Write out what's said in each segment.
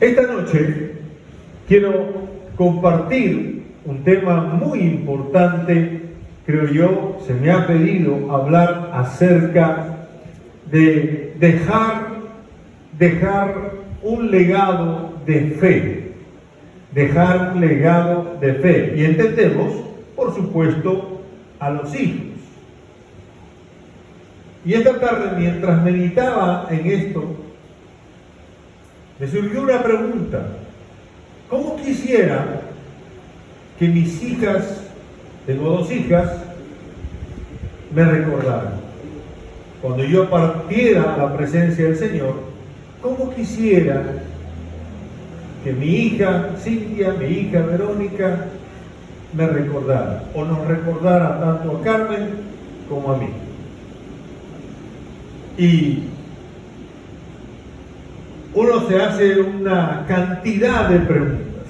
Esta noche quiero compartir un tema muy importante, creo yo. Se me ha pedido hablar acerca de dejar un legado de fe, dejar un legado de fe. Y entendemos, por supuesto, a los hijos. Y esta tarde, mientras meditaba en esto, me surgió una pregunta. ¿Cómo quisiera que mis hijas, tengo 2 hijas, me recordaran? Cuando yo partiera a la presencia del Señor, ¿cómo quisiera que mi hija Cintia, mi hija Verónica, me recordara? O nos recordara tanto a Carmen como a mí. Y uno se hace una cantidad de preguntas.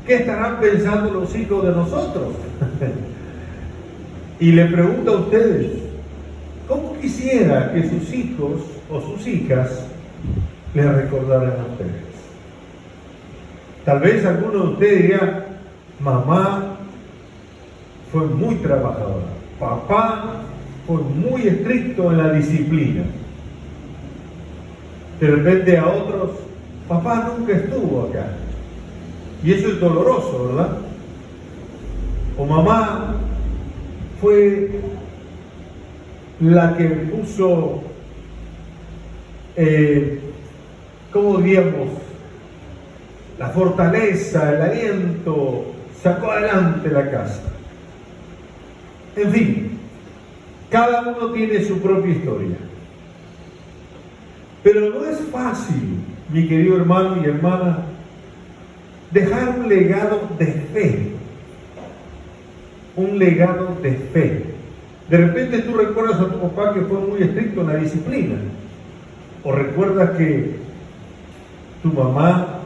¿Qué estarán pensando los hijos de nosotros? Y le pregunto a ustedes, ¿cómo quisiera que sus hijos o sus hijas les recordaran a ustedes? Tal vez alguno de ustedes diría, mamá fue muy trabajadora, papá fue muy estricto en la disciplina. De repente a otros, papá nunca estuvo acá. Y eso es doloroso, ¿verdad? O mamá fue la que puso, ¿cómo diríamos? La fortaleza, el aliento, sacó adelante la casa. En fin, cada uno tiene su propia historia. Pero no es fácil, mi querido hermano y hermana, dejar un legado de fe. Un legado de fe. De repente tú recuerdas a tu papá que fue muy estricto en la disciplina. O recuerdas que tu mamá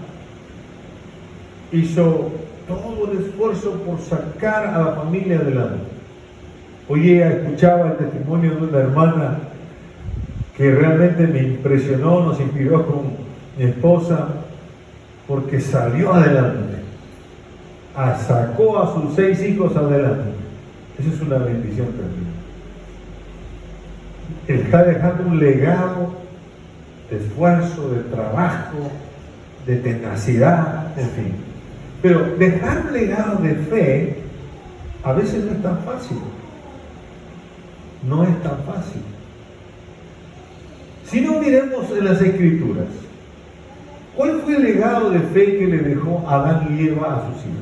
hizo todo el esfuerzo por sacar a la familia adelante. Hoy escuchaba el testimonio de una hermana que realmente me impresionó, nos inspiró con mi esposa, porque salió adelante, sacó a sus 6 hijos adelante. Eso es una bendición tremenda. Él está dejando un legado de esfuerzo, de trabajo, de tenacidad, en fin. Pero dejar un legado de fe a veces no es tan fácil. No es tan fácil. Si no, miremos en las Escrituras. ¿Cuál fue el legado de fe que le dejó Adán y Eva a sus hijos?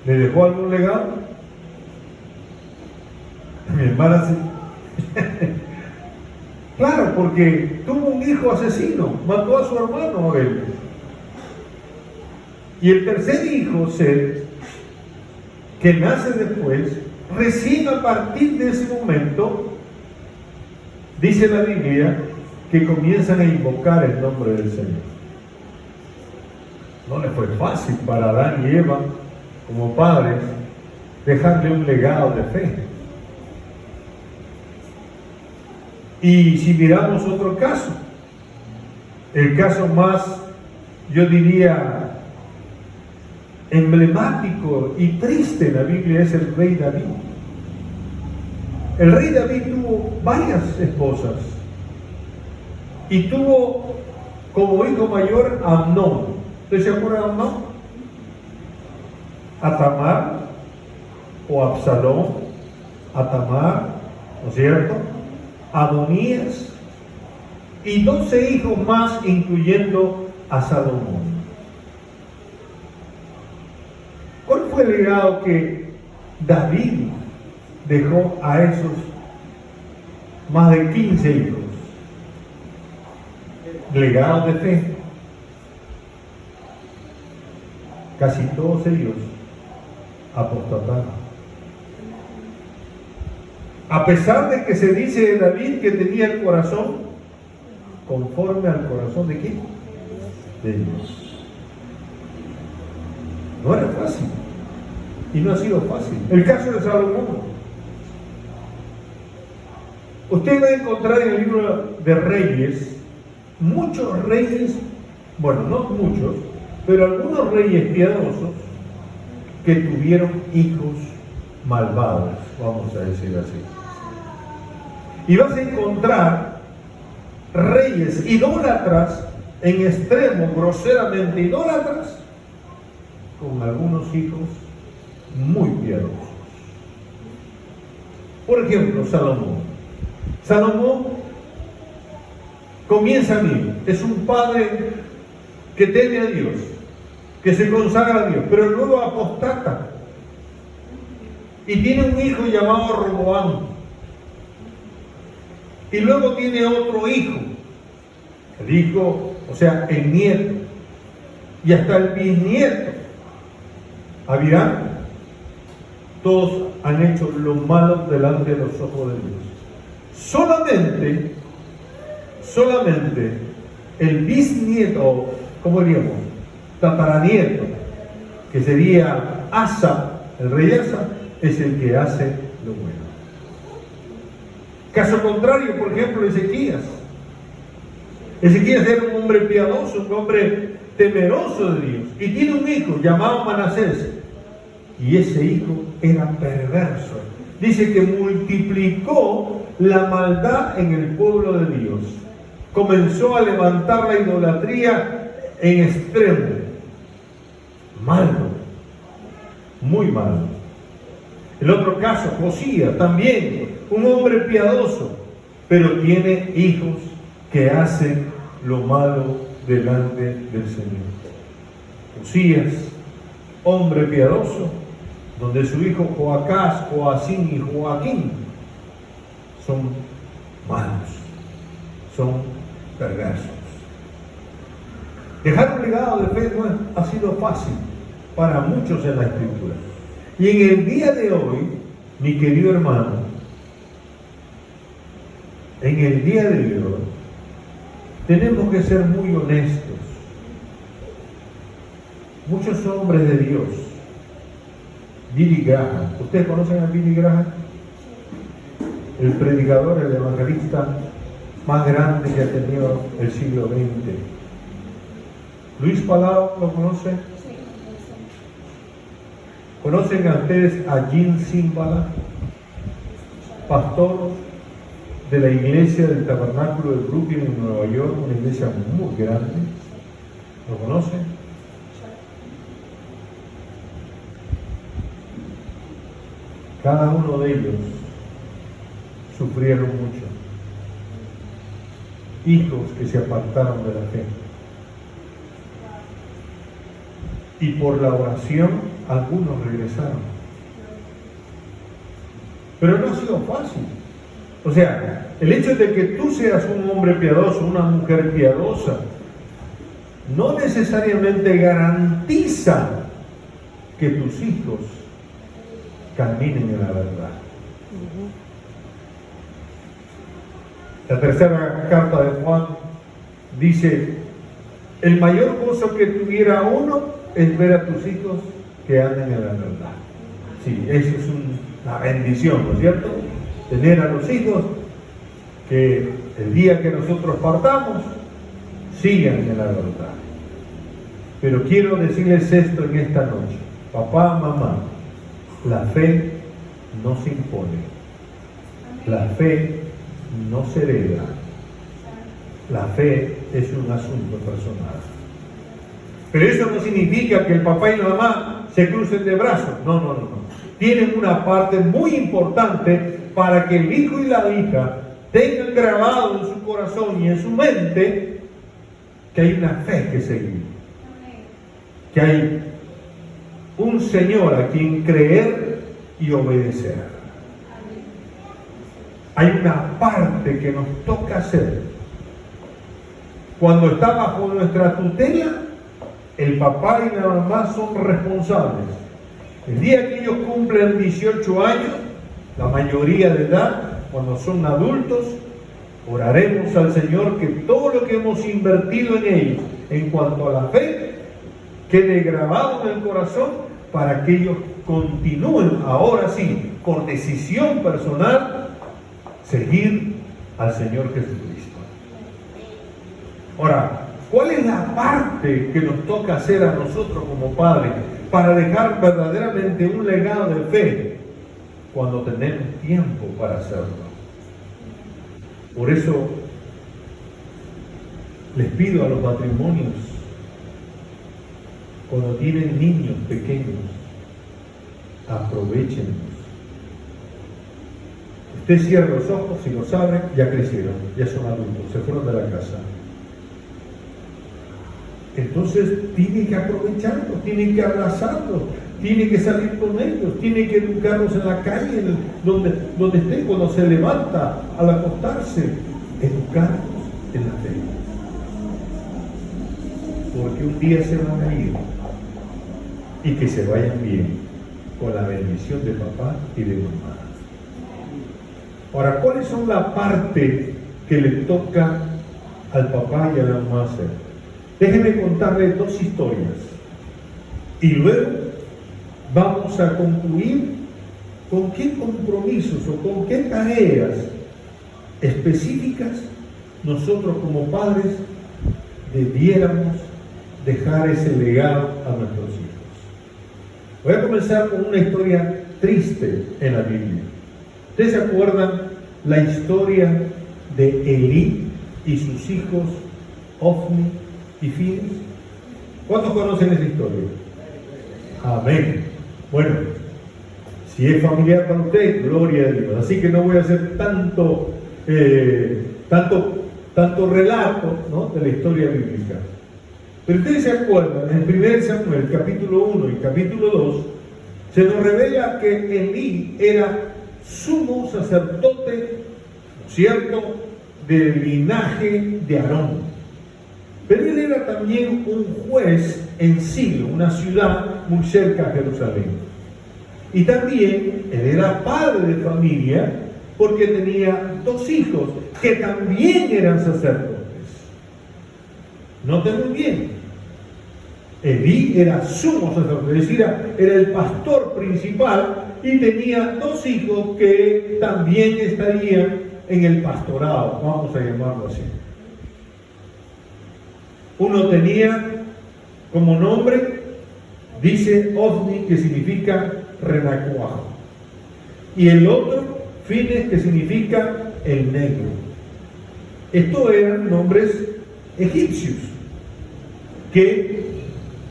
¿Le dejó algún legado? Mi hermana sí. Claro, porque tuvo un hijo asesino, mató a su hermano Abel. Y el tercer hijo, Seth, que nace después, recién a partir de ese momento, dice la Biblia, que comienzan a invocar el nombre del Señor. No le fue fácil para Adán y Eva, como padres, dejarle un legado de fe. Y si miramos otro caso, el caso más, yo diría, emblemático y triste en la Biblia es el rey David. El rey David tuvo varias esposas y tuvo como hijo mayor a Amnón. ¿Usted se acuerda de Amnón? A Tamar o Absalón, a Tamar, ¿no es cierto? Adonías y 12 hijos más, incluyendo a Salomón. ¿Cuál fue el legado que David dejó a esos más de 15 hijos? Legado de fe. Casi todos ellos apostataron. A pesar de que se dice de David que tenía el corazón conforme al corazón de ¿quién? De Dios. No era fácil. Y no ha sido fácil. El caso de Salomón. Usted va a encontrar en el libro de Reyes muchos reyes, bueno, no muchos, pero algunos reyes piadosos que tuvieron hijos malvados, vamos a decir así. Y vas a encontrar reyes idólatras, en extremo, groseramente idólatras, con algunos hijos muy piadosos. Por ejemplo, Salomón. Salomón comienza bien, es un padre que teme a Dios, que se consagra a Dios, pero luego apostata y tiene un hijo llamado Roboam, y luego tiene otro hijo, el hijo, o sea, el nieto, y hasta el bisnieto, Abirán. Todos han hecho lo malo delante de los ojos de Dios. Solamente el bisnieto, ¿cómo diríamos? Tataranieto, que sería Asa, el rey Asa, es el que hace lo bueno. Caso contrario, por ejemplo, Ezequías. Ezequías era un hombre piadoso, un hombre temeroso de Dios, y tiene un hijo llamado Manasés, y ese hijo era perverso. Dice que multiplicó la maldad en el pueblo de Dios. Comenzó a levantar la idolatría en extremo. Malo, muy malo. El otro caso, Josías, también un hombre piadoso, pero tiene hijos que hacen lo malo delante del Señor. Josías, hombre piadoso, donde su hijo Joacás, Joacín y Joaquín son malos, son perversos. Dejar un legado de fe no ha sido fácil para muchos en la Escritura. Y en el día de hoy, mi querido hermano, en el día de hoy, tenemos que ser muy honestos. Muchos hombres de Dios, Billy Graham, ¿ustedes conocen a Billy Graham? El predicador, el evangelista más grande que ha tenido el siglo XX. Luis Palau, ¿lo conocen? Sí. ¿Conocen a ustedes a Jim Cymbala, pastor de la iglesia del Tabernáculo de Brooklyn en Nueva York, una iglesia muy grande? ¿Lo conocen? Cada uno de ellos sufrieron mucho. Hijos que se apartaron de la fe. Y por la oración, algunos regresaron. Pero no ha sido fácil. O sea, el hecho de que tú seas un hombre piadoso, una mujer piadosa, no necesariamente garantiza que tus hijos caminen en la verdad. La tercera carta de Juan dice: el mayor gozo que tuviera uno es ver a tus hijos que anden en la verdad. Sí, eso es una bendición, ¿no es cierto? Tener a los hijos que el día que nosotros partamos sigan en la verdad. Pero quiero decirles esto en esta noche: papá, mamá, la fe no se impone, la fe no se hereda, la fe es un asunto personal. Pero eso no significa que el papá y la mamá se crucen de brazos, no. Tienen una parte muy importante para que el hijo y la hija tengan grabado en su corazón y en su mente que hay una fe que seguir, que hay un Señor a quien creer y obedecer. Hay una parte que nos toca hacer. Cuando está bajo nuestra tutela, el papá y la mamá son responsables. El día que ellos cumplen 18 años, la mayoría de edad, cuando son adultos, oraremos al Señor que todo lo que hemos invertido en ellos en cuanto a la fe quede grabado en el corazón, para que ellos continúen ahora sí, por decisión personal, seguir al Señor Jesucristo. Ahora, ¿cuál es la parte que nos toca hacer a nosotros como padres para dejar verdaderamente un legado de fe cuando tenemos tiempo para hacerlo? Por eso les pido a los matrimonios, cuando tienen niños pequeños, aprovechenlos. Usted cierra los ojos y los abre, ya crecieron, ya son adultos, se fueron de la casa. Entonces tiene que aprovecharlos, tiene que abrazarlos, tiene que salir con ellos, tiene que educarlos en la calle, donde estén, cuando se levanta, al acostarse, educarlos en la fe. Porque un día se van a ir y que se vayan bien, con la bendición de papá y de mamá. Ahora, ¿cuáles son la parte que le toca al papá y a la mamá hacer? Déjenme contarles dos historias y luego vamos a concluir con qué compromisos o con qué tareas específicas nosotros como padres debiéramos dejar ese legado a nuestros hijos. Voy a comenzar con una historia triste en la Biblia. ¿Ustedes se acuerdan la historia de Elí y sus hijos Ofni y Fines? ¿Cuántos conocen esa historia? Amén. Bueno, si es familiar para usted, gloria a Dios. Así que no voy a hacer tanto relato, ¿no?, de la historia bíblica. Pero ustedes se acuerdan, en 1 Samuel, capítulo 1 y capítulo 2, se nos revela que Elí era sumo sacerdote, ¿no es cierto?, del linaje de Aarón. Pero él era también un juez en Silo, una ciudad muy cerca a Jerusalén. Y también él era padre de familia porque tenía dos hijos que también eran sacerdotes. Noten muy bien. Elí era sumo sacerdote, es decir, era el pastor principal y tenía dos hijos que también estarían en el pastorado, vamos a llamarlo así. Uno tenía como nombre, dice Ofni, que significa renacuajo, y el otro, Fines, que significa el negro. Estos eran nombres egipcios que,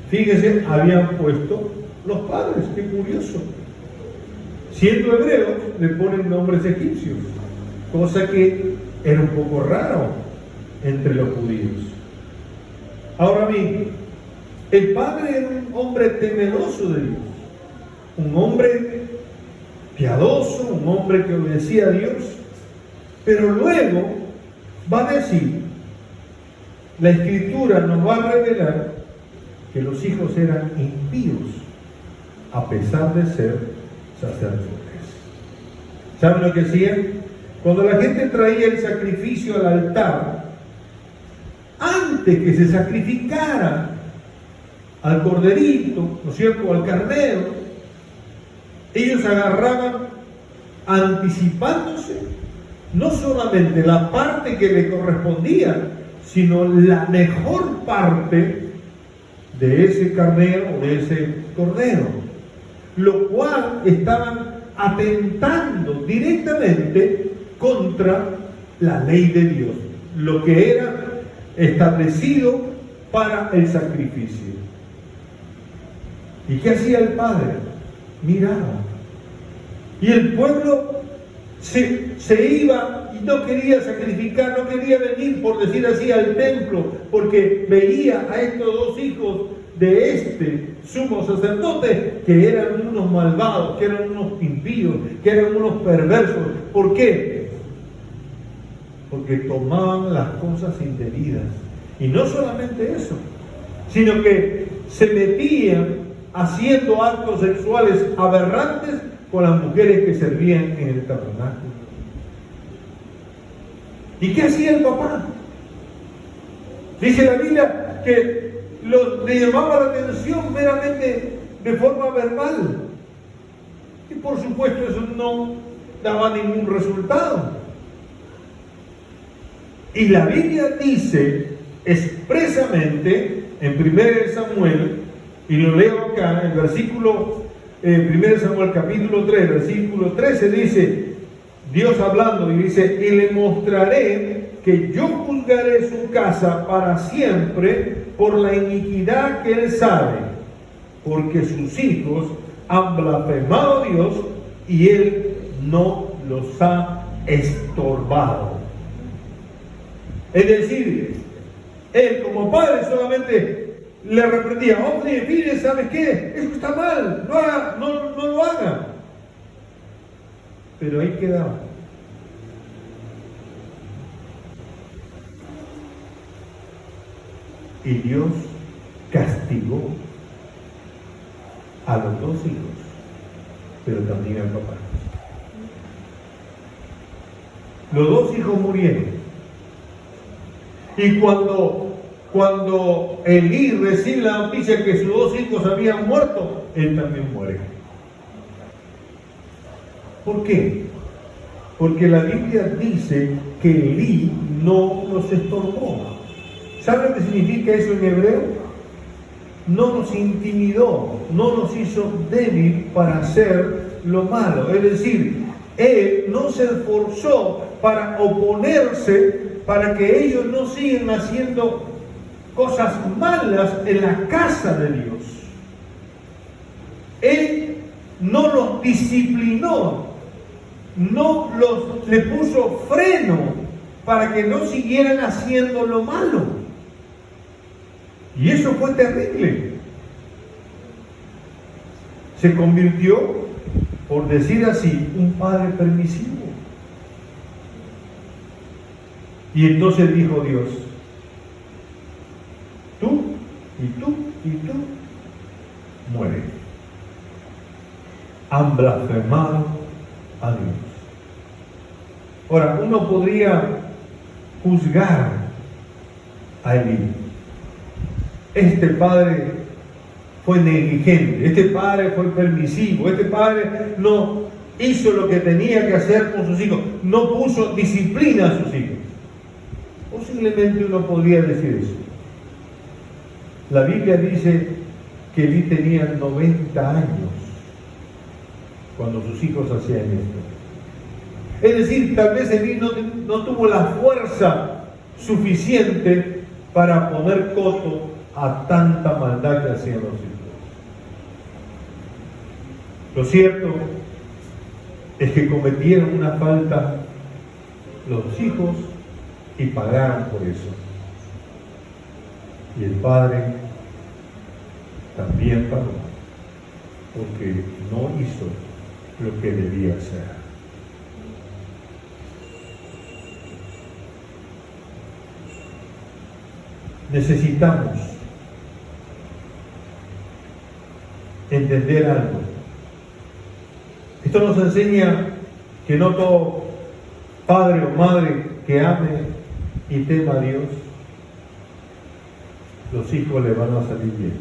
fíjense, habían puesto los padres. Qué curioso. Siendo hebreos, le ponen nombres egipcios, cosa que era un poco raro entre los judíos. Ahora bien, el padre era un hombre temeroso de Dios, un hombre piadoso, un hombre que obedecía a Dios, pero luego va a decir, la Escritura nos va a revelar que los hijos eran impíos a pesar de ser sacerdotes. ¿Saben lo que hacían? Cuando la gente traía el sacrificio al altar, antes que se sacrificara al corderito, ¿no es cierto?, al carnero, ellos agarraban, anticipándose, no solamente la parte que le correspondía, sino la mejor parte de ese carnero o de ese cordero, lo cual estaban atentando directamente contra la ley de Dios, lo que era establecido para el sacrificio. ¿Y qué hacía el padre? Miraba. Y el pueblo se iba y no quería sacrificar, no quería venir, por decir así, al templo, porque veía a estos dos hijos de este sumo sacerdote que eran unos malvados, que eran unos impíos, que eran unos perversos. ¿Por qué? Porque tomaban las cosas indebidas. Y no solamente eso, sino que se metían haciendo actos sexuales aberrantes con las mujeres que servían en el tabernáculo. ¿Y qué hacía el papá? Dice la Biblia que le llamaba la atención meramente de forma verbal. Y por supuesto eso no daba ningún resultado. Y la Biblia dice expresamente en 1 Samuel, y lo leo acá, en versículo 1 Samuel capítulo 3, versículo 13, dice, Dios hablando, y dice, y le mostraré que yo juzgaré su casa para siempre por la iniquidad que él sabe, porque sus hijos han blasfemado a Dios y él no los ha estorbado. Es decir, él como padre solamente le reprendía, hombre, mire, ¿sabes qué? Eso está mal, no lo haga. Pero ahí quedaba. Y Dios castigó a los dos hijos, pero también al papá. Los dos hijos murieron. Y cuando Elí recibe la noticia que sus dos hijos habían muerto, él también muere. ¿Por qué? Porque la Biblia dice que Elí no los estorbó. ¿Sabe lo que significa eso en hebreo? No nos intimidó, no nos hizo débil para hacer lo malo. Es decir, él no se esforzó para oponerse, para que ellos no sigan haciendo cosas malas en la casa de Dios. Él no los disciplinó, le puso freno para que no siguieran haciendo lo malo. Y eso fue terrible. Se convirtió, por decir así, un padre permisivo. Y entonces dijo Dios, tú y tú y tú muere. Han blasfemado a Dios. Ahora, uno podría juzgar a Elí. Este padre fue negligente, este padre fue permisivo, este padre no hizo lo que tenía que hacer con sus hijos, no puso disciplina a sus hijos. Posiblemente uno podría decir eso. La Biblia dice que Elí tenía 90 años cuando sus hijos hacían esto. Es decir, tal vez Elí no tuvo la fuerza suficiente para poner coto a tanta maldad que hacían los hijos. Lo cierto es que cometieron una falta los hijos y pagaron por eso. Y el padre también pagó, porque no hizo lo que debía hacer. Necesitamos entender algo. Esto nos enseña que no todo padre o madre que ame y tema a Dios, los hijos le van a salir bien.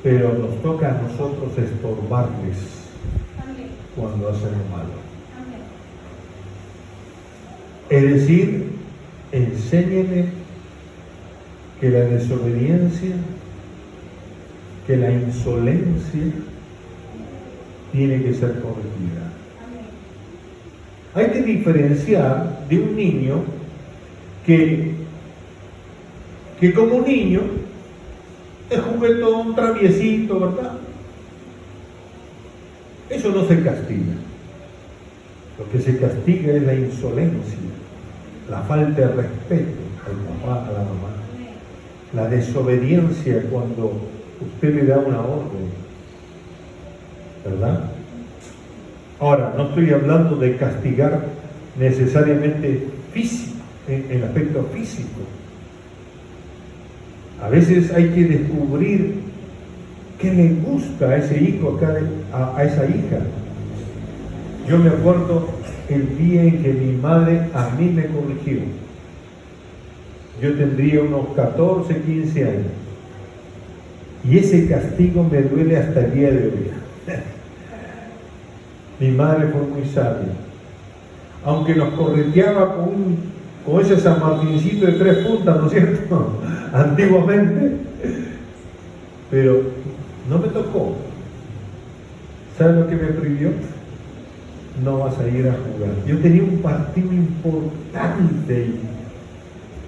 Pero nos toca a nosotros estorbarles cuando hacen lo malo. Es decir, enséñele que la desobediencia, que la insolencia tiene que ser corregida. Hay que diferenciar de un niño que como niño es juguetón, traviesito, ¿verdad? Eso no se castiga. Lo que se castiga es la insolencia, la falta de respeto al papá, a la mamá, la desobediencia cuando usted le da una orden, ¿verdad? Ahora, no estoy hablando de castigar necesariamente físico, en el aspecto físico. A veces hay que descubrir qué le gusta a ese hijo, a esa hija. Yo me acuerdo el día en que mi madre a mí me corrigió. Yo tendría unos 14, 15 años. Y ese castigo me duele hasta el día de hoy. Mi madre fue muy sabia. Aunque nos correteaba con un con ese San Martincito de 3 puntas, ¿no es cierto? Antiguamente. Pero no me tocó. ¿Sabes lo que me prohibió? No vas a ir a jugar. Yo tenía un partido importante y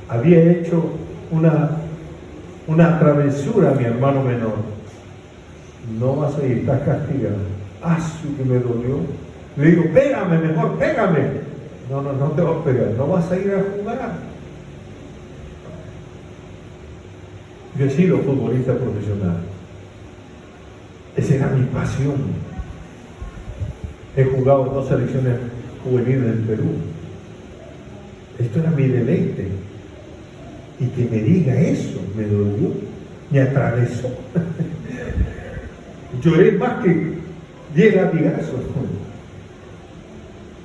había hecho una travesura a mi hermano menor. No vas a ir, estás castigado. ¡Asu, que me dolió! Le digo, pégame, mejor, pégame. No te vas a pegar, no vas a ir a jugar. Yo he sido futbolista profesional. Esa era mi pasión. He jugado en 2 selecciones juveniles del Perú. Esto era mi deleite. Y que me diga eso, me dolió, me atravesó. Lloré más que 10 latigazos.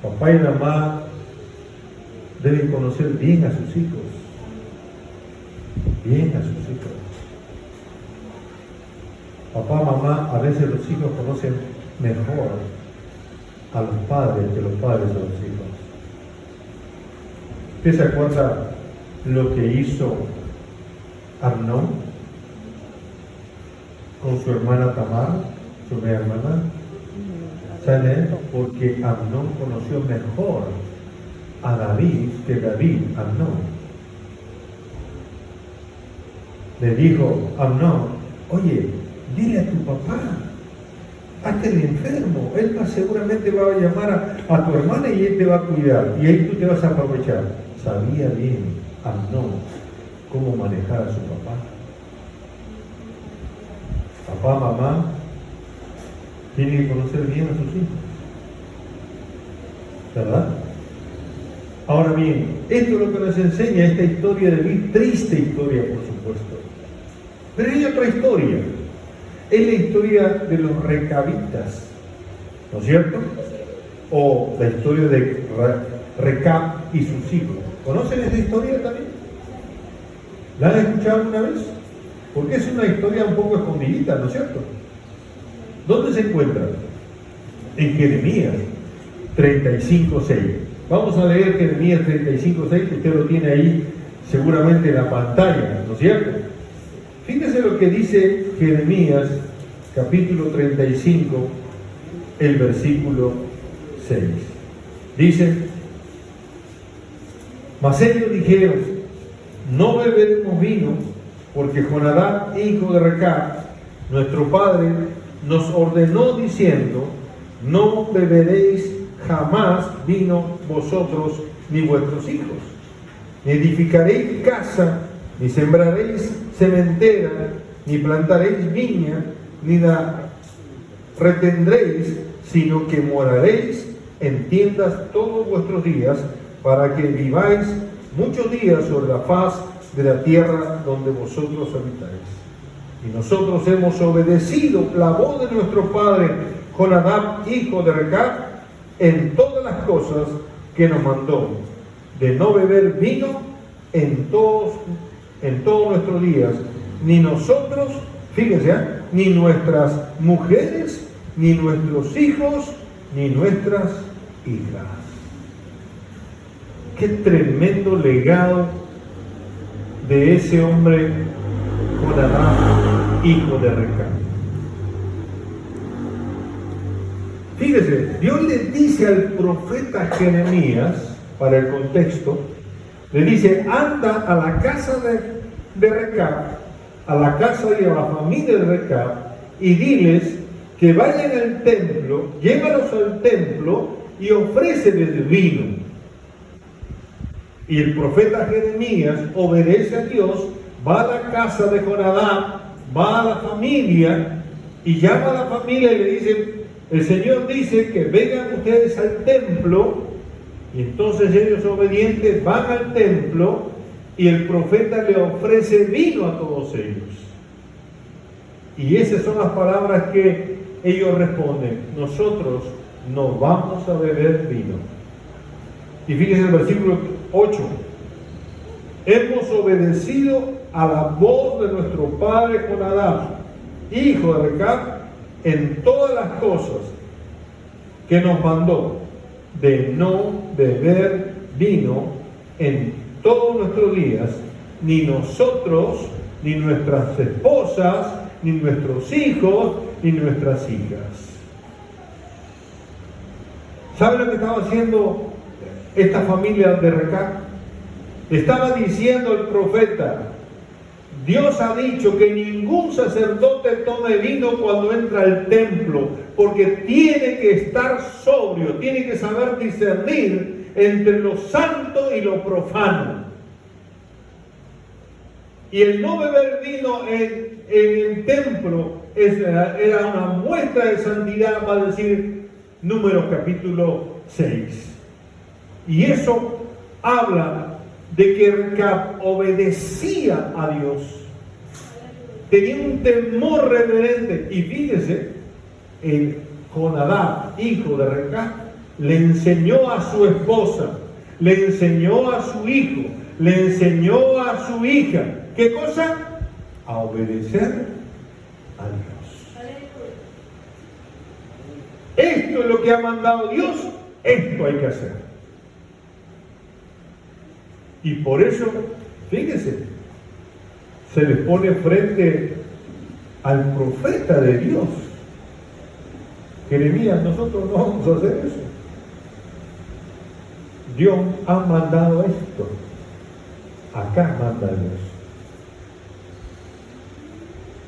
Papá y mamá deben conocer bien a sus hijos. Bien a sus hijos. Papá, mamá, a veces los hijos conocen mejor a los padres que los padres a los hijos. ¿Usted se acuerda lo que hizo Amnón con su hermana Tamar, su media hermana? ¿Sabe? Porque Amnón conoció mejor a David que David a Amnón. Le dijo Amnón, oye, dile a tu papá, hazte el enfermo, él seguramente va a llamar a tu hermana y él te va a cuidar, y ahí tú te vas a aprovechar. Sabía bien Amnón cómo manejar a su papá. Papá, mamá, tiene que conocer bien a sus hijos, ¿verdad? Ahora bien, esto es lo que nos enseña esta historia de David, triste historia, por supuesto. Pero hay otra historia, es la historia de los recabitas, ¿no es cierto? O la historia de Recab y sus hijos. ¿Conocen esta historia también? ¿La han escuchado alguna vez? Porque es una historia un poco escondidita, ¿no es cierto? ¿Dónde se encuentra? En Jeremías 35:6. Vamos a leer Jeremías 35:6, usted lo tiene ahí seguramente en la pantalla, ¿no es cierto? Fíjese lo que dice Jeremías, capítulo 35, el versículo 6. Dice, mas ellos dijeron, no beberemos vino, porque Jonadab, hijo de Recab, nuestro padre, nos ordenó diciendo, no beberéis jamás vino vosotros ni vuestros hijos, ni edificaréis casa, ni sembraréis sementera, ni plantaréis viña, ni la retendréis, sino que moraréis en tiendas todos vuestros días, para que viváis muchos días sobre la faz de la tierra donde vosotros habitáis. Y nosotros hemos obedecido la voz de nuestro padre Jonadab, hijo de Recab, en todas las cosas que nos mandó, de no beber vino en todos nuestros días, ni nosotros, fíjense, ni nuestras mujeres, ni nuestros hijos, ni nuestras hijas. Qué tremendo legado de ese hombre Jonadab, hijo de Recab. Fíjese, Dios le dice al profeta Jeremías, para el contexto, le dice, anda a la casa de Recab, a la casa y a la familia de Recab, y diles que vayan al templo, llévalos al templo y ofréceles vino. Y el profeta Jeremías obedece a Dios, va a la casa de Jonadab, va a la familia y llama a la familia y le dice, el Señor dice que vengan ustedes al templo, y entonces ellos obedientes van al templo y el profeta le ofrece vino a todos ellos. Y esas son las palabras que ellos responden, nosotros no vamos a beber vino. Y fíjense el versículo 8, hemos obedecido a la voz de nuestro padre Jonadab, hijo de Recab, en todas las cosas que nos mandó, de no beber vino en todos nuestros días, ni nosotros, ni nuestras esposas, ni nuestros hijos, ni nuestras hijas. ¿Sabe lo que estaba haciendo esta familia de Recab? Estaba diciendo el profeta: Dios ha dicho que ningún sacerdote tome vino cuando entra al templo, porque tiene que estar sobrio, tiene que saber discernir entre lo santo y lo profano. Y el no beber vino en el templo era una muestra de santidad, va a decir Números capítulo 6. Y eso habla de que Recab obedecía a Dios, tenía un temor reverente. Y fíjese, el Jonadab, hijo de Recab, le enseñó a su esposa, le enseñó a su hijo, le enseñó a su hija, ¿qué cosa? A obedecer a Dios. Esto es lo que ha mandado Dios, esto hay que hacer. Y por eso, fíjese, se les pone frente al profeta de Dios. Jeremías, nosotros no vamos a hacer eso. Dios ha mandado esto. Acá manda Dios.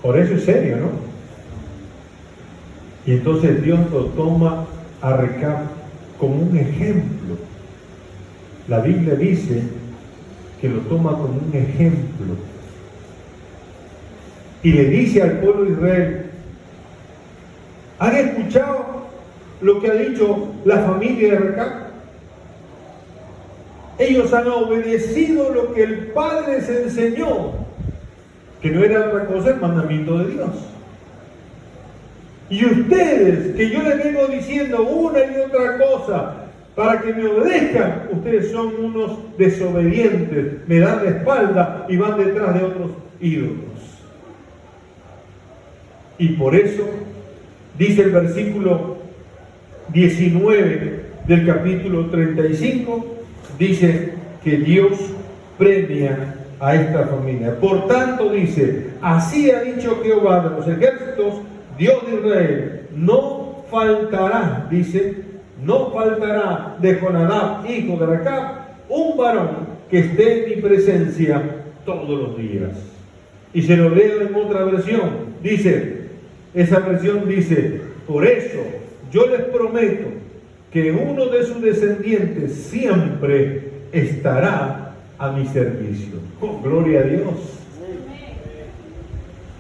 Por eso es serio, ¿no? Y entonces Dios lo toma a Recab como un ejemplo. La Biblia dice que lo toma como un ejemplo. Y le dice al pueblo de Israel: ¿han escuchado lo que ha dicho la familia de Recab? Ellos han obedecido lo que el Padre les enseñó, que no era otra cosa el mandamiento de Dios. Y ustedes, que yo les vengo diciendo una y otra cosa para que me obedezcan, ustedes son unos desobedientes, me dan la espalda y van detrás de otros ídolos. Y por eso dice el versículo 19 del capítulo 35, dice que Dios premia a esta familia. Por tanto, dice: así ha dicho Jehová de los ejércitos, Dios de Israel, no faltará, dice, no faltará de Jonadab, hijo de Recab, un varón que esté en mi presencia todos los días. Y se lo leo en otra versión, dice, esa versión dice: por eso yo les prometo que uno de sus descendientes siempre estará a mi servicio. Oh, gloria a Dios.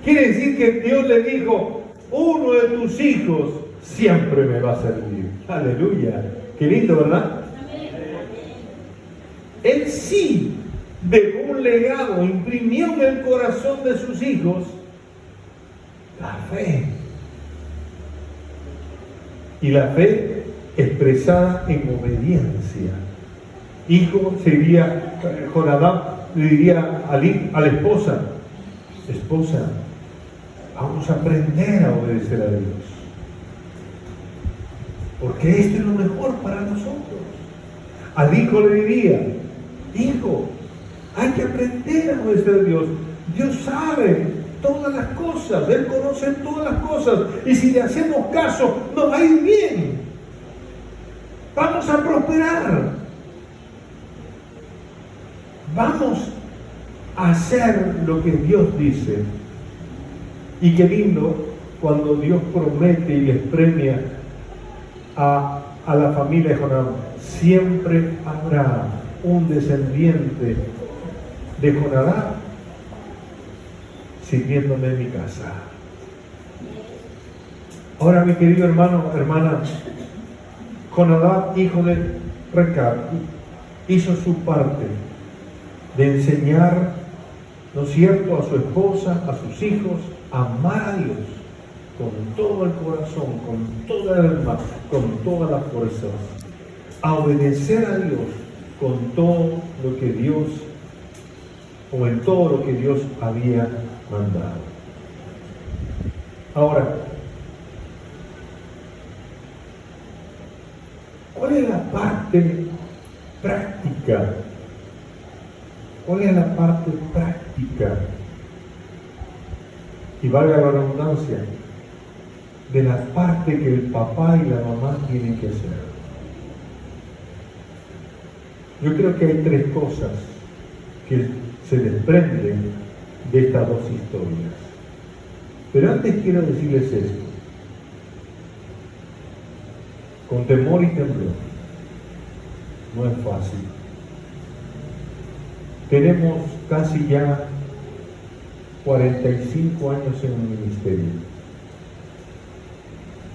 Quiere decir que Dios le dijo: uno de tus hijos siempre me va a servir. Aleluya. Qué lindo, ¿verdad? Él sí dejó un legado, imprimió en el corazón de sus hijos la fe. Y la fe expresada en obediencia. Hijo sería, Jonadab le diría a la esposa: esposa, vamos a aprender a obedecer a Dios, porque esto es lo mejor para nosotros. Al hijo le diría: hijo, hay que aprender a obedecer a Dios. Dios sabe todas las cosas, Él conoce todas las cosas, y si le hacemos caso, nos va a ir bien, vamos a prosperar, vamos a hacer lo que Dios dice. Y qué lindo cuando Dios promete y les premia a la familia de Jonadab: siempre habrá un descendiente de Jonadab sirviéndome en mi casa. Ahora, mi querido hermano, hermana, Jonadab, hijo de Recab, hizo su parte de enseñar, ¿no es cierto?, a su esposa, a sus hijos, a amar a Dios con todo el corazón, con toda el alma, con todas las fuerzas, a obedecer a Dios con todo lo que Dios, o en todo lo que Dios había mandado. Ahora, ¿cuál es la parte práctica ¿Cuál es la parte práctica? Y valga la redundancia, de la parte que el papá y la mamá tienen que hacer. Yo creo que hay tres cosas que se desprenden de estas dos historias. Pero antes quiero decirles esto, con temor y temblor. No es fácil. Tenemos casi ya 45 años en el ministerio.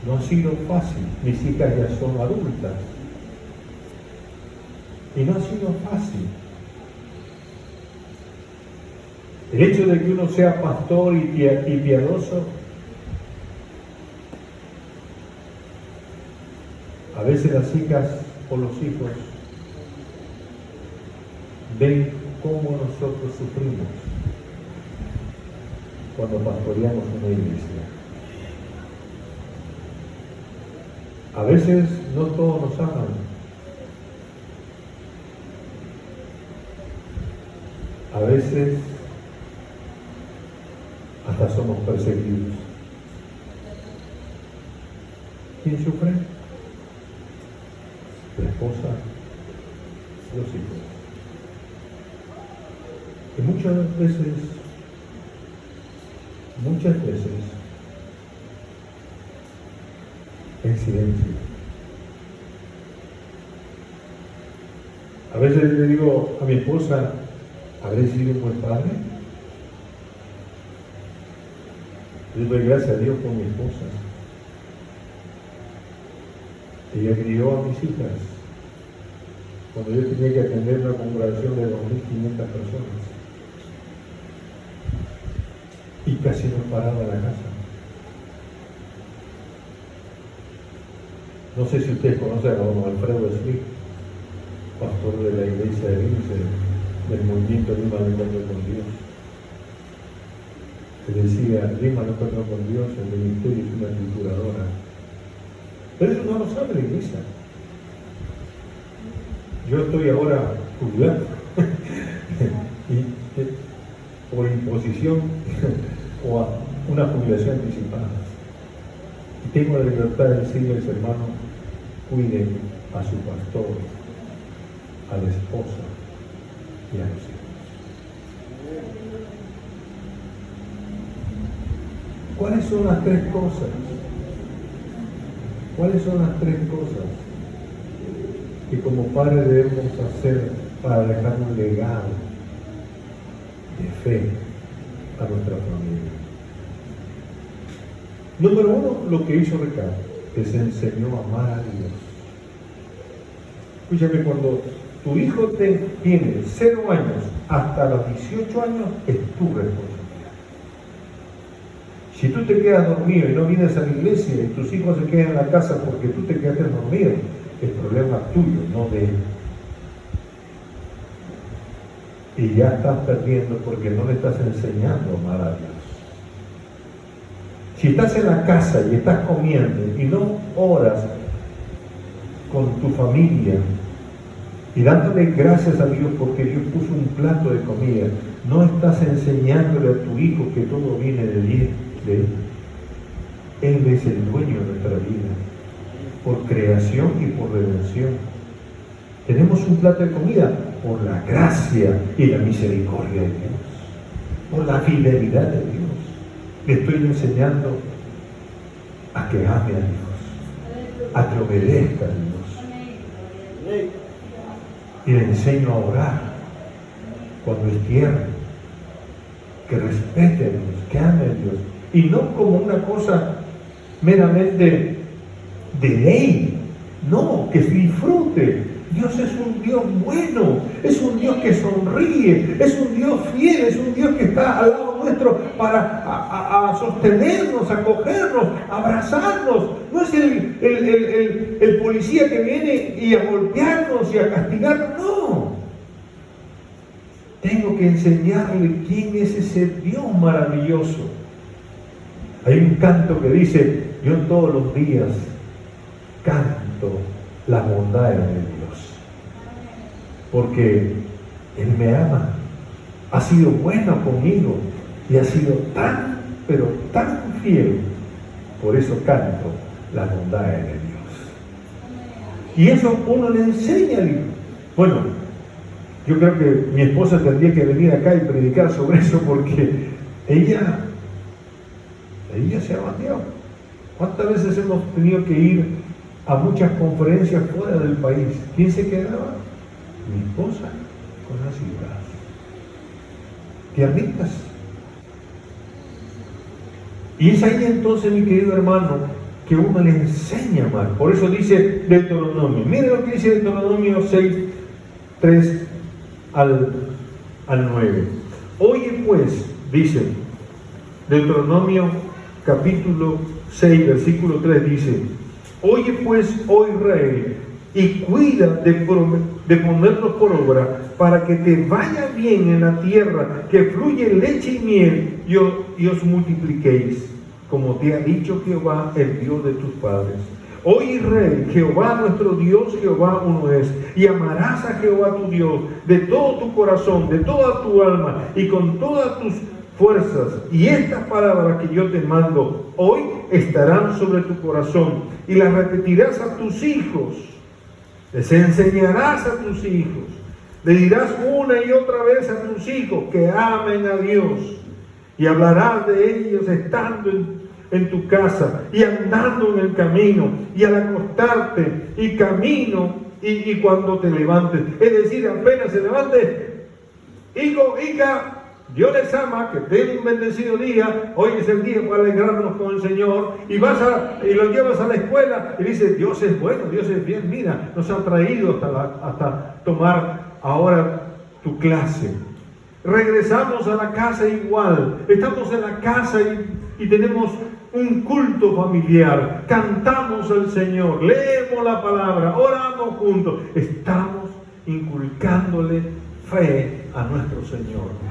No ha sido fácil. Mis hijas ya son adultas. Y no ha sido fácil. El hecho de que uno sea pastor y piadoso, a veces las hijas o los hijos ven cómo nosotros sufrimos cuando pastoreamos una iglesia. A veces no todos nos aman. A veces hasta somos perseguidos. ¿Quién sufre? La esposa, los hijos. Y muchas veces, en silencio. A veces le digo a mi esposa, ¿habré sido un buen padre? Yo doy gracias a Dios por mi esposa. Ella crió a mis hijas cuando yo tenía que atender una congregación de 2.500 personas. Y casi no paraba la casa. No sé si ustedes conocen a don Alfredo Smith, pastor de la iglesia de Lince, del movimiento Lima no encuentro con Dios. Que decía, Lima no encuentro con Dios, el ministerio es una trituradora. Pero eso no lo sabe la iglesia. Yo estoy ahora jubilado y por imposición o a una jubilación anticipada. Y tengo la libertad de decirle a ese hermano, cuiden a su pastor, a la esposa y a los hijos. ¿Cuáles son las tres cosas? ¿Cuáles son las tres cosas que como padres debemos hacer para dejar un legado de fe a nuestra familia? Número uno, lo que hizo Ricardo, que se enseñó a amar a Dios. Escúchame, cuando tu hijo tiene 0 años hasta los 18 años, es tu responsabilidad. Si tú te quedas dormido y no vienes a la iglesia y tus hijos se quedan en la casa porque tú te quedaste dormido, el problema es tuyo, no de él. Y ya estás perdiendo porque no le estás enseñando a amar a Dios. Si estás en la casa y estás comiendo y no oras con tu familia y dándole gracias a Dios porque Dios puso un plato de comida, no estás enseñándole a tu hijo que todo viene de Él. Él es el dueño de nuestra vida, por creación y por redención. Tenemos un plato de comida por la gracia y la misericordia de Dios, por la fidelidad de Dios. Le estoy enseñando a que ame a Dios, a que obedezca a Dios. Y le enseño a orar cuando es tierno, que respete a Dios, que ame a Dios. Y no como una cosa meramente de ley, no, que disfrute. Dios es un Dios bueno, es un Dios que sonríe, es un Dios fiel, es un Dios que está al lado nuestro para a sostenernos, acogernos, abrazarnos. No es el policía que viene y a golpearnos y a castigarnos, no. Tengo que enseñarle quién es ese Dios maravilloso. Hay un canto que dice, yo todos los días canto las bondades de Dios, porque Él me ama ha sido bueno conmigo y ha sido tan, pero tan fiel. Por eso canto las bondades de Dios. Y eso uno le enseña al hijo. Bueno, yo creo que mi esposa tendría que venir acá y predicar sobre eso, porque ella se ha bateado. ¿Cuántas veces hemos tenido que ir a muchas conferencias fuera del país? ¿Quién se quedaba? Mi esposa con las hijas. Tiernitas. Y es ahí entonces, mi querido hermano, que uno le enseña a amar. Por eso dice Deuteronomio. Miren lo que dice Deuteronomio 6, 3 al 9. Oye pues, dice Deuteronomio capítulo 6, versículo 3, dice: oye pues, oh Israel, y cuida de ponerlos por obra, para que te vaya bien en la tierra, que fluye leche y miel, y os multipliquéis, como te ha dicho Jehová, el Dios de tus padres. Oh Israel, Jehová nuestro Dios, Jehová uno es, y amarás a Jehová tu Dios de todo tu corazón, de toda tu alma y con todas tus fuerzas. Y estas palabras que yo te mando hoy estarán sobre tu corazón, y las repetirás a tus hijos, les enseñarás a tus hijos, le dirás una y otra vez a tus hijos que amen a Dios, y hablarás de ellos estando en tu casa y andando en el camino, y al acostarte y camino y cuando te levantes. Es decir, apenas se levante, hijo, hija, Dios les ama, que den un bendecido día, hoy es el día para alegrarnos con el Señor, y lo llevas a la escuela y dices: Dios es bueno, Dios es bien, mira, nos ha traído hasta tomar ahora tu clase. Regresamos a la casa igual, estamos en la casa y tenemos un culto familiar, cantamos al Señor, leemos la palabra, oramos juntos, estamos inculcándole fe a nuestro Señor.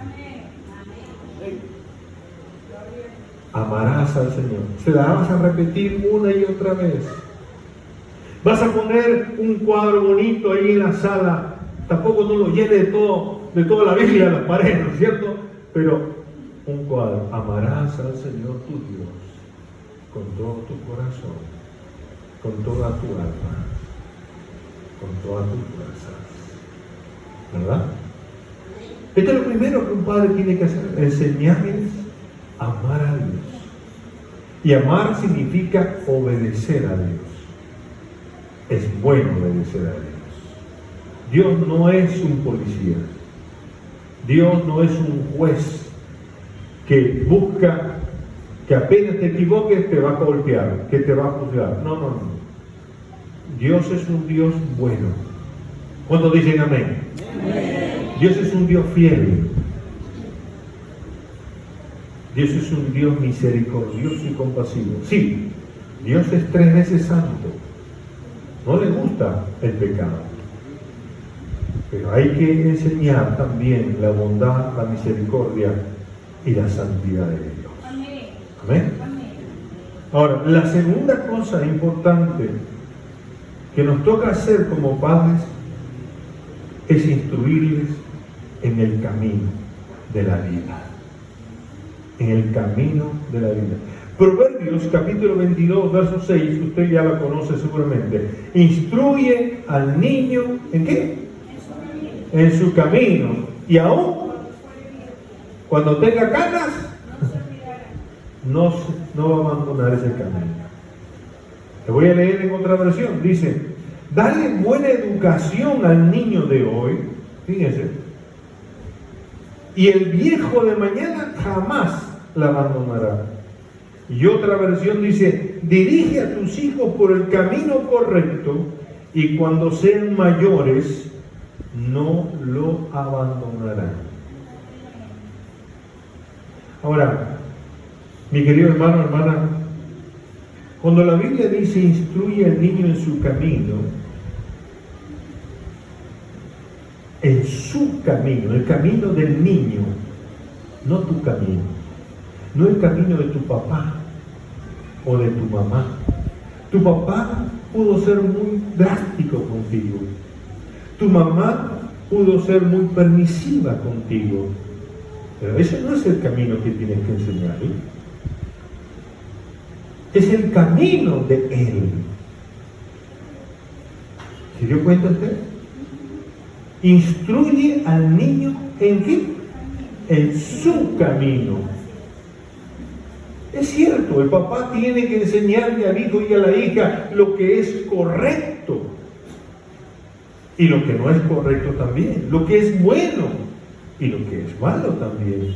Amarás al Señor, se la vas a repetir una y otra vez. Vas a poner un cuadro bonito ahí en la sala, tampoco no lo llene de toda la Biblia a las paredes, ¿no es cierto? Pero un cuadro: amarás al Señor tu Dios con todo tu corazón, con toda tu alma, con todas tus fuerzas. ¿Verdad? Esto es lo primero que un padre tiene que hacer: enseñarles a amar a Dios. Y amar significa obedecer a Dios. Es bueno obedecer a Dios. Dios no es un policía. Dios no es un juez que busca que apenas te equivoques te va a golpear, que te va a juzgar. No, no, no. Dios es un Dios bueno. ¿Cuántos dicen amén? Amén. Dios es un Dios fiel. Dios es un Dios misericordioso y compasivo. Sí, Dios es 3 veces santo. No le gusta el pecado. Pero hay que enseñar también la bondad, la misericordia y la santidad de Dios. Amén. Ahora, la segunda cosa importante que nos toca hacer como padres es instruirles en el camino de la vida. En el camino de la vida. Proverbios capítulo 22, verso 6, usted ya la conoce seguramente. Instruye al niño, ¿en qué? En su camino. Y aún cuando tenga canas, no va a abandonar ese camino. Te voy a leer en otra versión. Dice: dale buena educación al niño de hoy. Fíjense. Y el viejo de mañana jamás la abandonará. Y otra versión dice: dirige a tus hijos por el camino correcto, y cuando sean mayores no lo abandonarán. Ahora, mi querido hermano, hermana, cuando la Biblia dice instruye al niño en su camino, el camino del niño, no tu camino, no el camino de tu papá o de tu mamá. Tu papá pudo ser muy drástico contigo, tu mamá pudo ser muy permisiva contigo, Pero ese no es el camino que tienes que enseñarle. Es el camino de Él. ¿Se dio cuenta usted? Instruye al niño ¿en qué? En su camino. Es cierto, el papá tiene que enseñarle al hijo y a la hija lo que es correcto y lo que no es correcto también, lo que es bueno y lo que es malo también.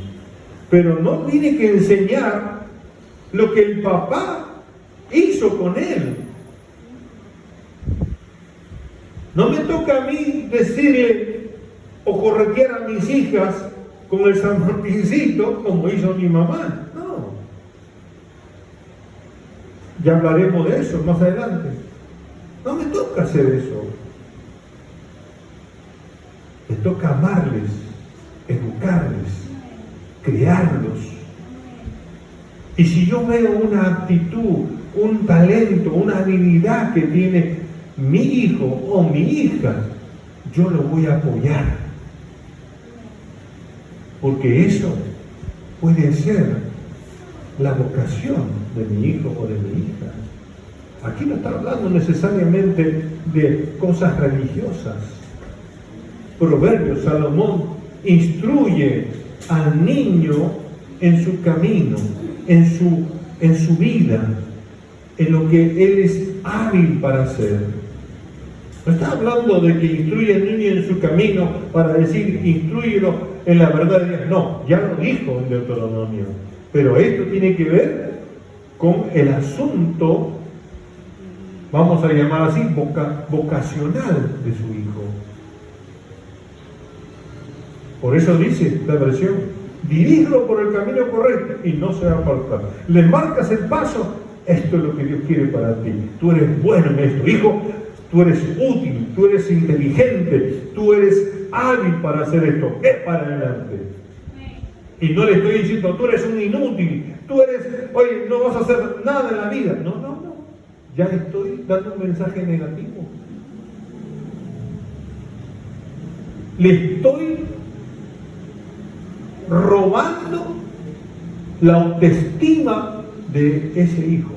Pero no tiene que enseñar lo que el papá hizo con él. No me toca a mí decirle o corretear a mis hijas con el San Martincito como hizo mi mamá. No. Ya hablaremos de eso más adelante. No me toca hacer eso. Me toca amarles, educarles, criarlos. Y si yo veo una actitud, un talento, una habilidad que tiene mi hijo o mi hija, yo lo voy a apoyar. Porque eso puede ser la vocación de mi hijo o de mi hija. Aquí no está hablando necesariamente de cosas religiosas. Proverbios, Salomón instruye al niño en su camino, en su vida, en lo que él es hábil para hacer. No está hablando de que instruye al niño en su camino para decir, instrúyelo en la verdad de Dios. No, ya lo dijo en Deuteronomio. Pero esto tiene que ver con el asunto, vamos a llamar así, vocacional de su hijo. Por eso dice la versión, dirígelo por el camino correcto y no se va a apartar. Le marcas el paso, esto es lo que Dios quiere para ti. Tú eres bueno en esto, hijo, tú eres útil, tú eres inteligente, tú eres hábil para hacer esto, es para adelante. Y no le estoy diciendo, tú eres un inútil, tú eres, oye, no vas a hacer nada en la vida. No, no, no. Ya le estoy dando un mensaje negativo. Le estoy robando la autoestima de ese hijo.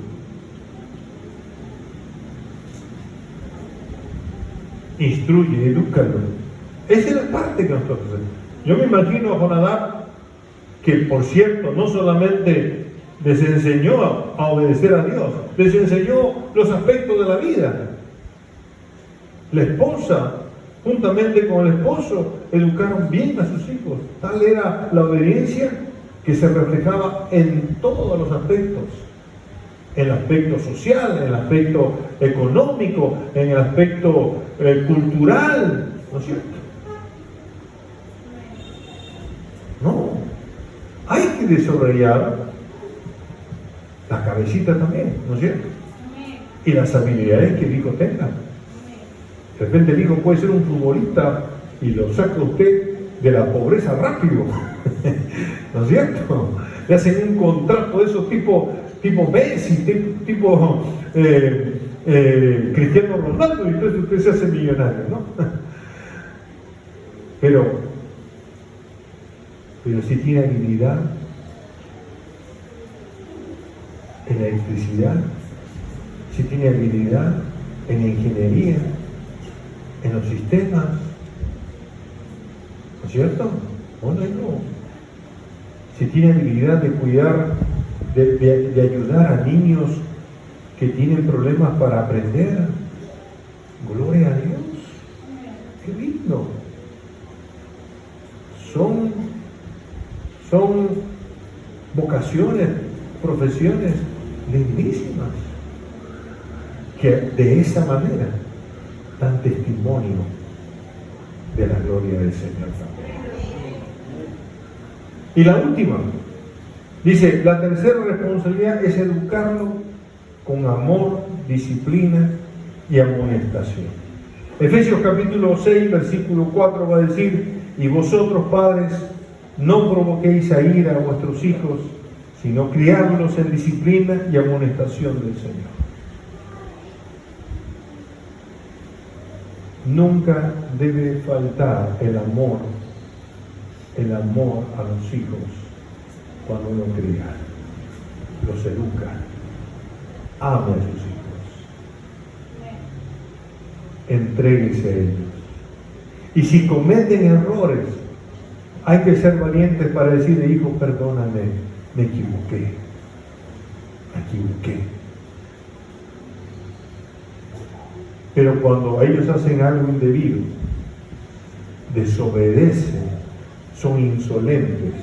Instruye, edúcalo. Esa es la parte que nosotros hacemos. Yo me imagino a Jonadab, que por cierto, no solamente les enseñó a obedecer a Dios, les enseñó los aspectos de la vida. La esposa, juntamente con el esposo, educaron bien a sus hijos. Tal era la obediencia que se reflejaba en todos los aspectos. En el aspecto social, en el aspecto económico, en el aspecto cultural, ¿no es cierto? No, hay que desarrollar la cabecita también, ¿no es cierto? Y las habilidades que el hijo tenga. De repente el hijo puede ser un futbolista y lo saca usted de la pobreza rápido, ¿no es cierto? Le hacen un contrato de esos tipo Messi, tipo Cristiano Ronaldo, y entonces usted se hace millonario, ¿no? Pero si tiene habilidad en la electricidad, si tiene habilidad en la ingeniería, en los sistemas, ¿no es cierto? Bueno, no. Si tiene habilidad de cuidar, de ayudar a niños que tienen problemas para aprender, gloria a Dios, qué lindo. Son vocaciones, profesiones lindísimas, que de esa manera dan testimonio de la gloria del Señor también. Y la última, dice, la tercera responsabilidad es educarlo con amor, disciplina y amonestación. Efesios capítulo 6, versículo 4 va a decir, y vosotros padres, no provoquéis a ira a vuestros hijos, sino criadlos en disciplina y amonestación del Señor. Nunca debe faltar el amor el amor a los hijos cuando uno cría, los educa, ame a sus hijos, entréguese a ellos. Y si cometen errores, hay que ser valientes para decirle: hijo, perdóname, me equivoqué. Pero cuando ellos hacen algo indebido, desobedecen, son insolentes,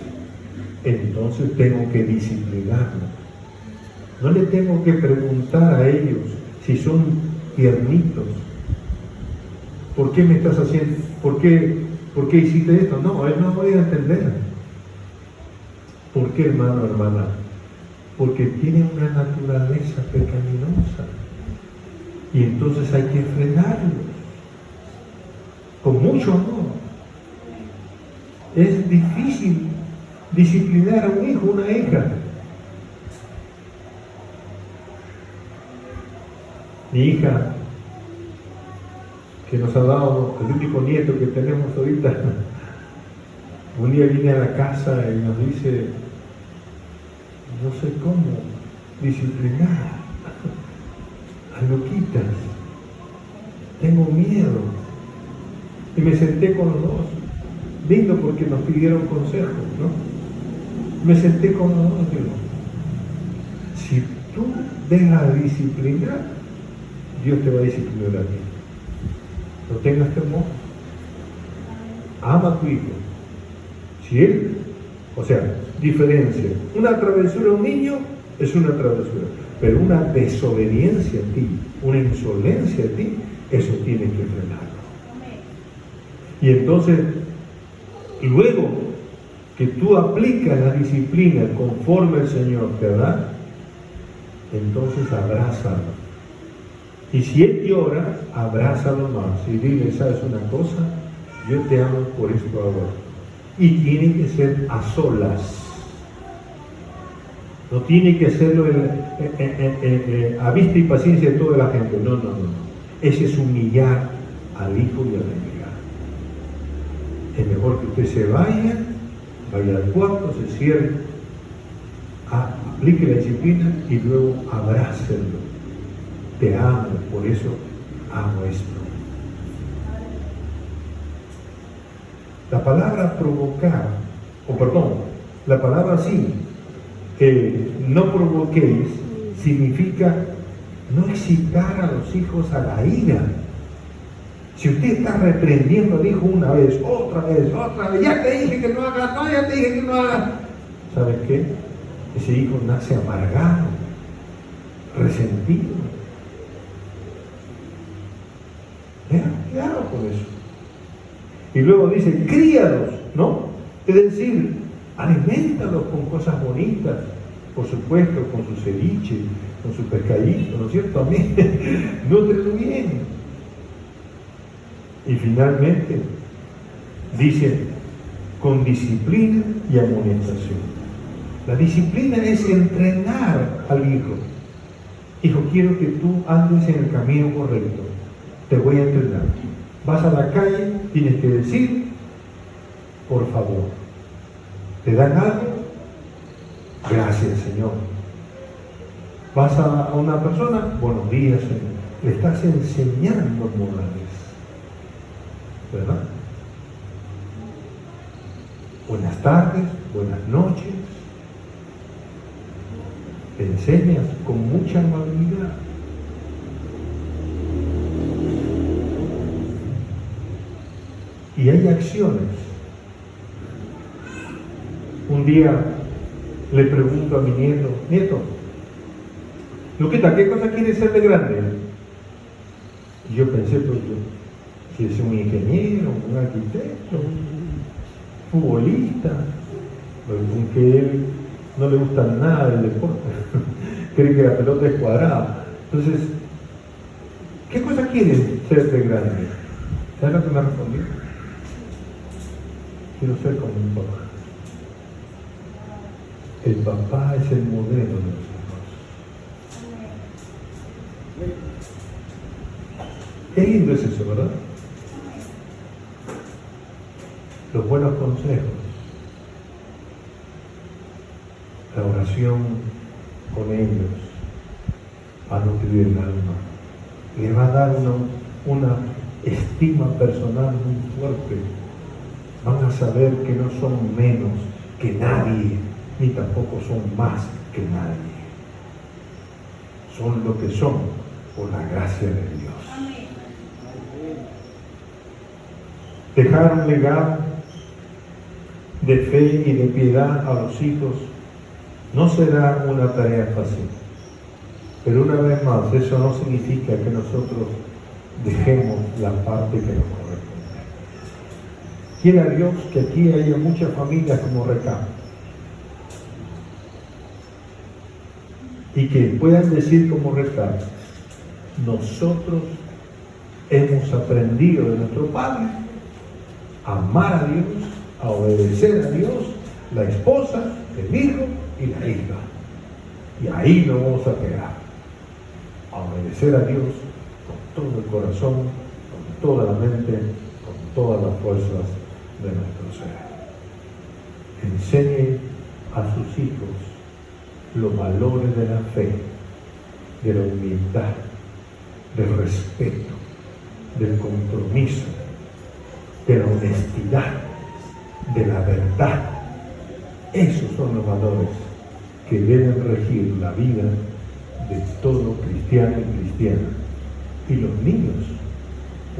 entonces tengo que disciplinarlos. No le tengo que preguntar a ellos si son tiernitos. ¿Por qué me estás haciendo? ¿Por qué hiciste esto? No, él no voy a entender. ¿Por qué, hermano, hermana? Porque tiene una naturaleza pecaminosa. Y entonces hay que frenarlos con mucho amor. Es difícil disciplinar a un hijo, una hija. Mi hija, que nos ha dado el único nieto que tenemos ahorita, un día viene a la casa y nos dice: no sé cómo disciplinar a Luquitas, tengo miedo. Y me senté con los dos, lindo porque nos pidieron consejos, ¿no? Me senté con los dos y digo: si tú dejas de disciplinar, Dios te va a disciplinar a ti. No tengas temor. Ama a tu hijo. Si él, diferencia. Una travesura a un niño es una travesura, pero una desobediencia a ti, una insolencia a ti, eso tienes que frenarlo. Y entonces, luego que tú aplicas la disciplina conforme el Señor te da, entonces abrázalo. Y si él llora, abrázalo más y dile: ¿sabes una cosa? Yo te amo por esto ahora. Y tiene que ser a solas. No tiene que hacerlo a vista y paciencia de toda la gente. No. Ese es humillar al hijo y a la hija. Es mejor que usted se vaya al cuarto, se cierre, aplique la disciplina y luego abrácenlo. Te amo, por eso amo esto. La palabra provocar, la palabra sí, no provoquéis, significa no excitar a los hijos a la ira. Si usted está reprendiendo al hijo una vez, otra vez, ya te dije que no hagas, no, ya te dije que no hagas, ¿sabes qué? Ese hijo nace amargado, resentido. Claro, con eso. Y luego dice: críalos, ¿no? Es decir, alimentalos con cosas bonitas, por supuesto, con su ceviche, con su pescadito, ¿no es cierto? También, nútrelo bien. Y finalmente, dice: con disciplina y amonestación. La disciplina es entrenar al hijo. Hijo, quiero que tú andes en el camino correcto. Te voy a entrenar. Vas a la calle, tienes que decir: por favor. ¿Te dan algo? Gracias, Señor. Vas a una persona: buenos días, Señor. Le estás enseñando morales, ¿verdad? Buenas tardes, buenas noches. Te enseñas con mucha amabilidad. Y hay acciones. Un día le pregunto a mi nieto: Luquita, ¿qué cosa quieres ser de grande? Y yo pensé: pues si es un ingeniero, un arquitecto, un futbolista, aunque él no le gusta nada del deporte, cree que la pelota es cuadrada. Entonces, ¿qué cosa quieres ser de grande? ¿Sabes lo que me respondió? Quiero ser como mi papá. El papá es el modelo de los hijos. Qué lindo es eso, ¿verdad? Los buenos consejos La oración con ellos va a nutrir el alma. Le va a dar una estima personal muy fuerte. Van a saber que no son menos que nadie, ni tampoco son más que nadie. Son lo que son por la gracia de Dios. Dejar un legado de fe y de piedad a los hijos no será una tarea fácil. Pero una vez más, eso no significa que nosotros dejemos la parte que nos corresponde. Quiera Dios que aquí haya muchas familias como Recam y que puedan decir como Recam: nosotros hemos aprendido de nuestro Padre a amar a Dios, a obedecer a Dios, la esposa, el hijo y la hija. Y ahí nos vamos a pegar. A obedecer a Dios con todo el corazón, con toda la mente, con todas las fuerzas de nuestro ser. Enseñe a sus hijos los valores de la fe, de la humildad, del respeto, del compromiso, de la honestidad, de la verdad. Esos son los valores que deben regir la vida de todo cristiano y cristiana. Y los niños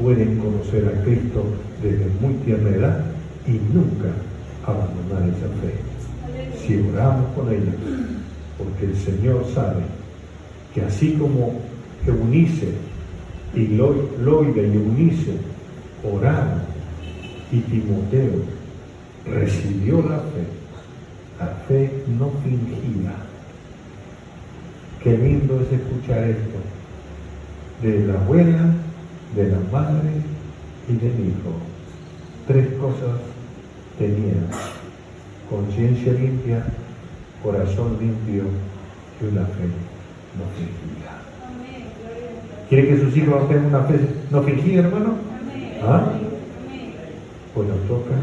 pueden conocer a Cristo desde muy tierna edad y nunca abandonar esa fe, si oramos con ellos, porque el Señor sabe que así como Eunice y Loida y Eunice oraron y Timoteo recibió la fe no fingida. Qué lindo es escuchar esto de la abuela, de la madre y del hijo. 3 cosas tenían: conciencia limpia, corazón limpio y una fe no fingida. ¿Quiere que sus hijos tengan una fe no fingida, hermano? ¿Ah? Pues nos toca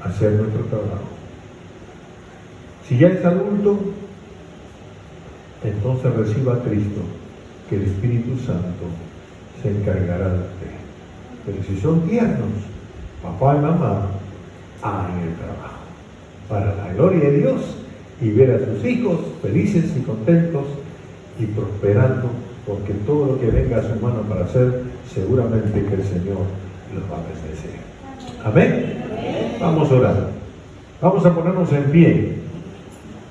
hacer nuestro trabajo. Si ya es adulto, entonces reciba a Cristo, que el Espíritu Santo se encargará de usted. Pero si son tiernos, papá y mamá hagan el trabajo para la gloria de Dios y ver a sus hijos felices y contentos y prosperando, porque todo lo que venga a su mano para hacer, seguramente que el Señor los va a bendecir. Amén. Vamos a orar. Vamos a ponernos en pie.